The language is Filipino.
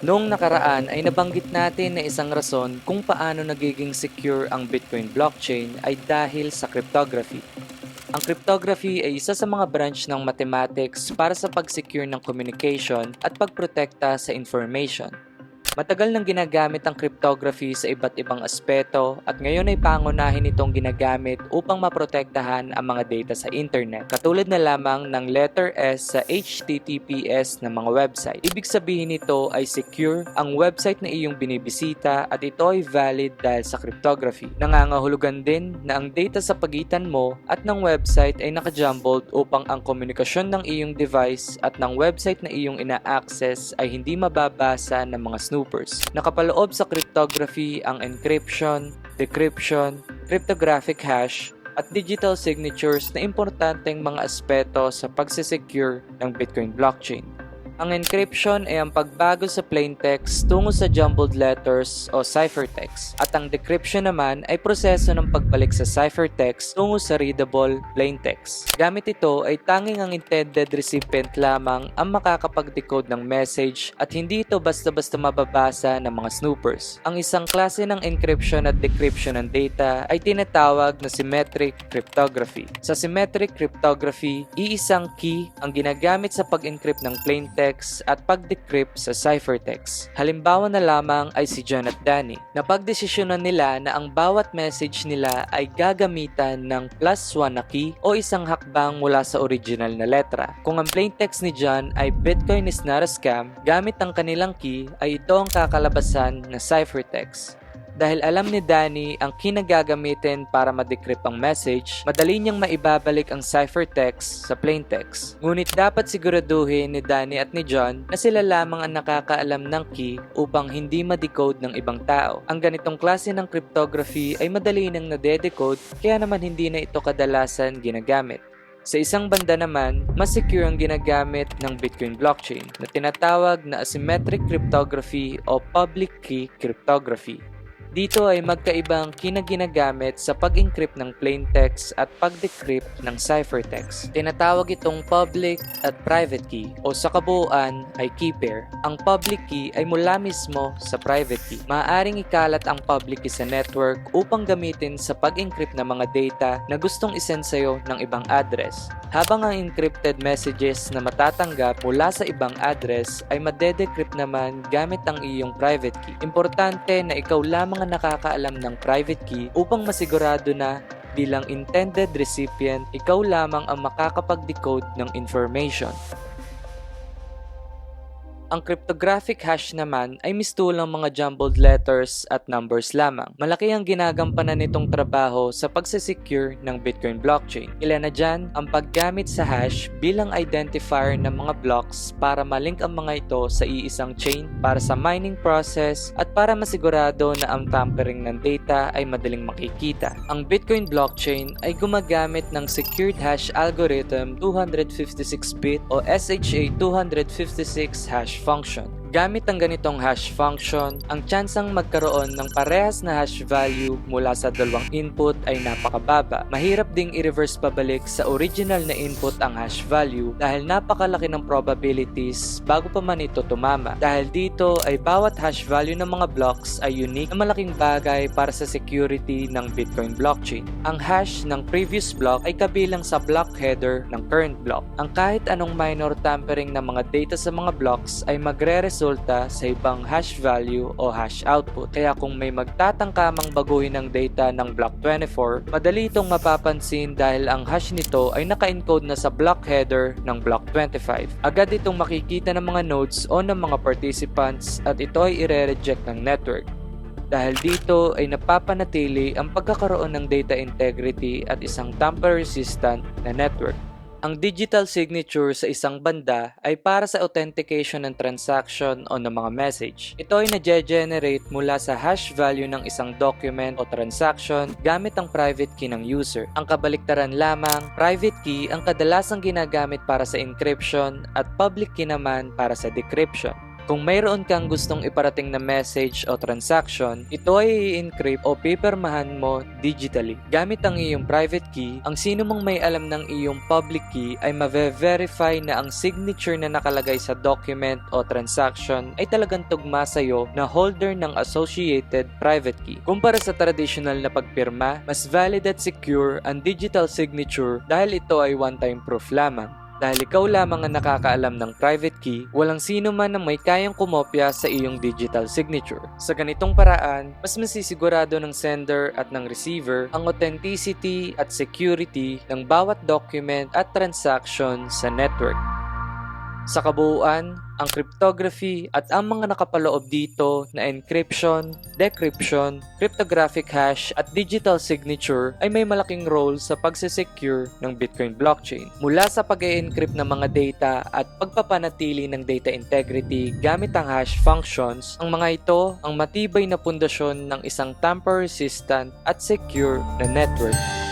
Noong nakaraan ay nabanggit natin na isang rason kung paano nagiging secure ang Bitcoin blockchain ay dahil sa cryptography. Ang cryptography ay isa sa mga branch ng mathematics para sa pag-secure ng communication at pagprotekta sa information. Matagal nang ginagamit ang cryptography sa iba't ibang aspeto at ngayon ay pangunahin itong ginagamit upang maprotektahan ang mga data sa internet, katulad na lamang ng letter S sa HTTPS ng mga website. Ibig sabihin nito ay secure ang website na iyong binibisita at ito ay valid dahil sa cryptography. Nangangahulugan din na ang data sa pagitan mo at ng website ay nakajumbled upang ang komunikasyon ng iyong device at ng website na iyong ina-access ay hindi mababasa ng mga snoopers. Nakapaloob sa cryptography ang encryption, decryption, cryptographic hash, at digital signatures na importanteng mga aspeto sa pagsisecure ng Bitcoin blockchain. Ang encryption ay ang pagbago sa plain text tungo sa jumbled letters o ciphertext, at ang decryption naman ay proseso ng pagbalik sa ciphertext tungo sa readable plain text. Gamit ito ay tanging ang intended recipient lamang ang makakapag-decode ng message at hindi ito basta-basta mababasa ng mga snoopers. Ang isang klase ng encryption at decryption ng data ay tinatawag na symmetric cryptography. Sa symmetric cryptography, iisang key ang ginagamit sa pag-encrypt ng plain text at pag-decrypt sa ciphertext. Halimbawa na lamang ay si John at Danny. Napagdesisyonan nila na ang bawat message nila ay gagamitan ng +1 na key o isang hakbang mula sa original na letra. Kung ang plain text ni John ay Bitcoin is not a scam, gamit ang kanilang key ay ito ang kakalabasan na ciphertext. Dahil alam ni Danny ang kinagagamitin para ma-decrypt ang message, madali niyang maibabalik ang ciphertext sa plaintext. Ngunit dapat siguraduhin ni Danny at ni John na sila lamang ang nakakaalam ng key upang hindi ma-decode ng ibang tao. Ang ganitong klase ng cryptography ay madali nang nade-decode, kaya naman hindi na ito kadalasan ginagamit. Sa isang banda naman, mas secure ang ginagamit ng Bitcoin blockchain na tinatawag na asymmetric cryptography o public key cryptography. Dito ay magkaibang kinaginagamit sa pag-encrypt ng plain text at pag-decrypt ng ciphertext. Tinatawag itong public at private key o sa kabuuan ay key pair. Ang public key ay mula mismo sa private key. Maaaring ikalat ang public key sa network upang gamitin sa pag-encrypt ng mga data na gustong isend sa'yo ng ibang address. Habang ang encrypted messages na matatanggap mula sa ibang address ay madedecrypt naman gamit ang iyong private key. Importante na ikaw lamang ang nakakaalam ng private key upang masigurado na bilang intended recipient, ikaw lamang ang makakapag-decode ng information. Ang cryptographic hash naman ay mistulang mga jumbled letters at numbers lamang. Malaki ang ginagampanan nitong trabaho sa pagsesecure ng Bitcoin blockchain. Ilan na dyan ang paggamit sa hash bilang identifier ng mga blocks para malink ang mga ito sa iisang chain para sa mining process at para masigurado na ang tampering ng data ay madaling makikita. Ang Bitcoin blockchain ay gumagamit ng Secured Hash Algorithm 256-bit o SHA-256 hash function. Gamit ang ganitong hash function, ang tsansang magkaroon ng parehas na hash value mula sa dalawang input ay napakababa. Mahirap ding i-reverse pabalik sa original na input ang hash value dahil napakalaki ng probabilities bago pa man ito tumama. Dahil dito ay bawat hash value ng mga blocks ay unique na malaking bagay para sa security ng Bitcoin blockchain. Ang hash ng previous block ay kabilang sa block header ng current block. Ang kahit anong minor tampering ng mga data sa mga blocks ay magre-result sa ibang hash value o hash output. Kaya kung may magtatangkamang baguhin ng data ng block 24, madali itong mapapansin dahil ang hash nito ay naka-encode na sa block header ng block 25. Agad itong makikita ng mga nodes o ng mga participants at ito ay ire-reject ng network. Dahil dito ay napapanatili ang pagkakaroon ng data integrity at isang tamper-resistant na network. Ang digital signature sa isang banda ay para sa authentication ng transaction o ng mga message. Ito ay na-generate mula sa hash value ng isang document o transaction gamit ang private key ng user. Ang kabaliktaran lamang, private key ang kadalasang ginagamit para sa encryption at public key naman para sa decryption. Kung mayroon kang gustong iparating na message o transaction, ito ay i-encrypt o pipirmahan mo digitally. Gamit ang iyong private key, ang sino mang may alam ng iyong public key ay ma-verify na ang signature na nakalagay sa document o transaction ay talagang tugma sa'yo na holder ng associated private key. Kumpara sa traditional na pagpirma, mas valid at secure ang digital signature dahil ito ay one-time proof lamang. Dahil ikaw lamang ang nakakaalam ng private key, walang sino man na may kayang kumopya sa iyong digital signature. Sa ganitong paraan, mas masisigurado ng sender at ng receiver ang authenticity at security ng bawat document at transaction sa network. Sa kabuuan, ang cryptography at ang mga nakapaloob dito na encryption, decryption, cryptographic hash at digital signature ay may malaking role sa pagsesecure ng Bitcoin blockchain. Mula sa pag-e-encrypt ng mga data at pagpapanatili ng data integrity gamit ang hash functions, ang mga ito ang matibay na pundasyon ng isang tamper-resistant at secure na network.